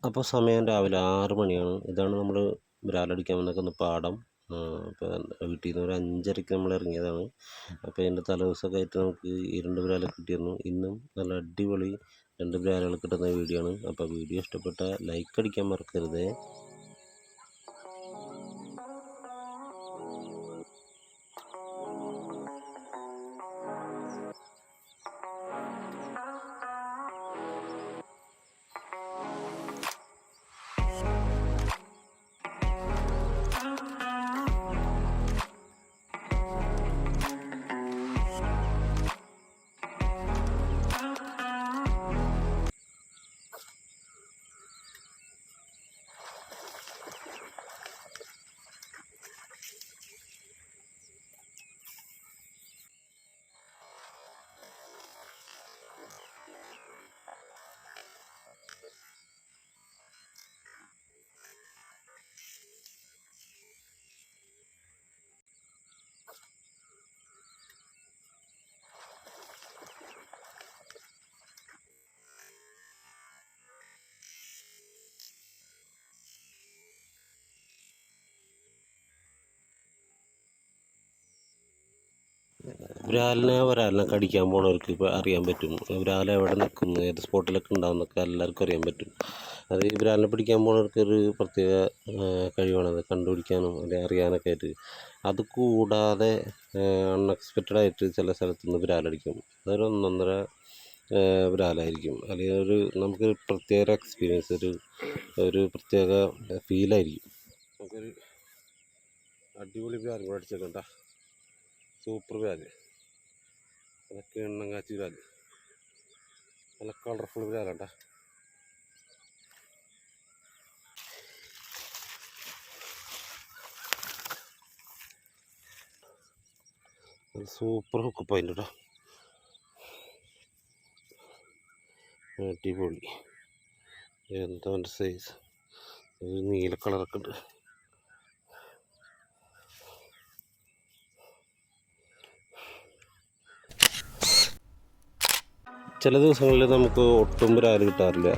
അപ്പോൾ സമയം രാവിലെ 6 മണിയാണ്. ഇതാണ് നമ്മൾ ബ്രാലടിക്കാൻ വന്നേക്കുന്ന പാടം. അപ്പോൾ വീട്ടിൽ നിന്ന് ഒരു 5:30ക്ക് നമ്മൾ ഇറങ്ങിയതാണ്. അപ്പോൾ ഇതിൻ്റെ തലേദിവസമൊക്കെ ആയിട്ട് നമുക്ക് ഈ 2 ബ്രാലൊക്കെ കിട്ടിയിരുന്നു. ഇന്നും നല്ല അടിപൊളി 2 ബ്രാലുകൾ കിട്ടുന്ന വീഡിയോ ആണ്. അപ്പോൾ വീഡിയോ ഇഷ്ടപ്പെട്ടാൽ ലൈക്ക് അടിക്കാൻ മറക്കരുതേ. ഒരാളിനെ കടിക്കാൻ പോണവർക്ക് ഇപ്പോൾ അറിയാൻ പറ്റും. ഒരാൾ എവിടെ നിൽക്കുന്നു, ഏത് സ്പോട്ടിലൊക്കെ ഉണ്ടാകുന്നൊക്കെ എല്ലാവർക്കും അറിയാൻ പറ്റും. അത് ഈ ഒരാളിനെ പിടിക്കാൻ പോണവർക്ക് ഒരു പ്രത്യേക കഴിവാണത്, കണ്ടുപിടിക്കാനും അല്ലെങ്കിൽ അറിയാനൊക്കെ ആയിട്ട്. അത് കൂടാതെ അൺഎക്സ്പെക്റ്റഡ് ആയിട്ട് ചില സ്ഥലത്തു നിന്ന് ബ്രാലടിക്കും. അതൊരു ഒന്നൊന്നര ബ്രാലായിരിക്കും. അല്ലെങ്കിൽ നമുക്കൊരു പ്രത്യേക എക്സ്പീരിയൻസ്, ഒരു പ്രത്യേക ഫീലായിരിക്കും. നമുക്കൊരു അടിപൊളി ബ്രാലും കൂടെ അടിച്ചേക്കണ്ട. സൂപ്പർ ബ്രാല്, അതൊക്കെ എണ്ണങ്ങാച്ചി ബ്രാല്, നല്ല കളർഫുൾ ബ്രാലാട്ടാ. സൂപ്പർ ഹുക്ക് പോയിന്റ് കേട്ടോ, അടിപൊളി. എന്താ സൈസ്, ഒരു നീല കളറൊക്കെ ഉണ്ട്. ചില ദിവസങ്ങളിൽ നമുക്ക് ഒട്ടും ബ്രാല് കിട്ടാറില്ല.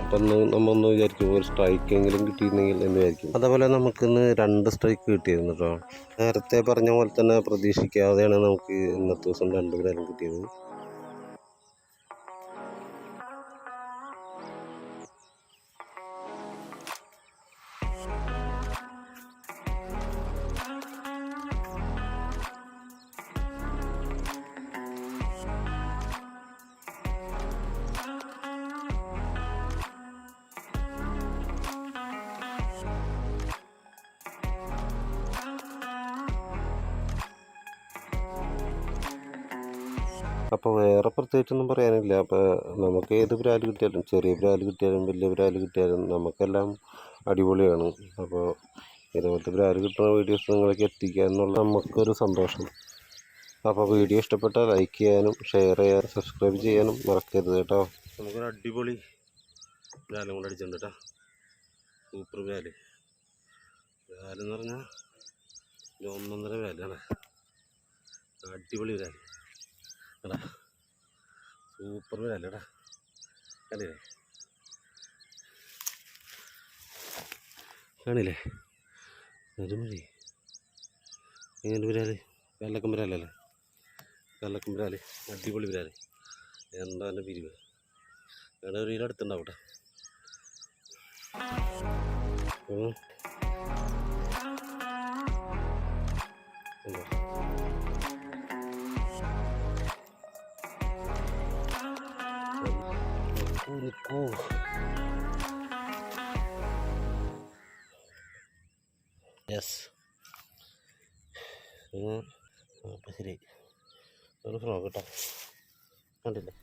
അപ്പം നമ്മൊന്ന് വിചാരിക്കും ഒരു സ്ട്രൈക്കെങ്കിലും കിട്ടിയിരുന്നെങ്കിൽ എന്ന് വിചാരിക്കും. അതേപോലെ നമുക്കിന്ന് 2 സ്ട്രൈക്ക് കിട്ടിയിരുന്നു കേട്ടോ. നേരത്തെ പറഞ്ഞ പോലെ തന്നെ പ്രതീക്ഷിക്കാതെയാണ് നമുക്ക് ഇന്നത്തെ ദിവസം 2 ബ്രാലും കിട്ടിയത്. അപ്പോൾ വേറെ പ്രത്യേകിച്ചൊന്നും പറയാനില്ല. അപ്പോൾ നമുക്ക് ഏത് ബ്രാല് കിട്ടിയാലും, ചെറിയ ബ്രാല് കിട്ടിയാലും വലിയ ബ്രാല് കിട്ടിയാലും നമുക്കെല്ലാം അടിപൊളിയാണ്. അപ്പോൾ ഇതുപോലത്തെ ബ്രാല് കിട്ടുന്ന വീഡിയോസ് നിങ്ങളിലേക്ക് എത്തിക്കുക എന്നുള്ള നമുക്കൊരു സന്തോഷം. അപ്പോൾ വീഡിയോ ഇഷ്ടപ്പെട്ടാൽ ലൈക്ക് ചെയ്യാനും ഷെയർ ചെയ്യാനും സബ്സ്ക്രൈബ് ചെയ്യാനും മറക്കരുത് കേട്ടോ. നമുക്കൊരു അടിപൊളി ബ്രാലും കൂടെ അടിച്ചിട്ടുണ്ട് കേട്ടോ. സൂപ്പർ ബ്രാലെന്ന് പറഞ്ഞാൽ ഒന്നൊന്നര ബ്രാലാണ്. അടിപൊളി ബ്രാല് എടാ, സൂപ്പർ ബ്രാലെടാ, കണ്ടില്ലേ കാണില്ലേ? അടിപൊളി. ഇങ്ങനെ ബ്രാല്, കല്ലക്കം ബ്രാലല്ലേ, കല്ലക്കം ബ്രാല്, അടിപൊളി ബ്രാല്. എന്താ എൻ്റെ പിരിവ്, ഇവിടെ ഒരു കിലോ അടുത്തുണ്ടാവും കേട്ടോ. യെസ്, അപ്പം ശരി, ഒരു ഫ്രോഗ് കേട്ടോ, കണ്ടില്ലേ?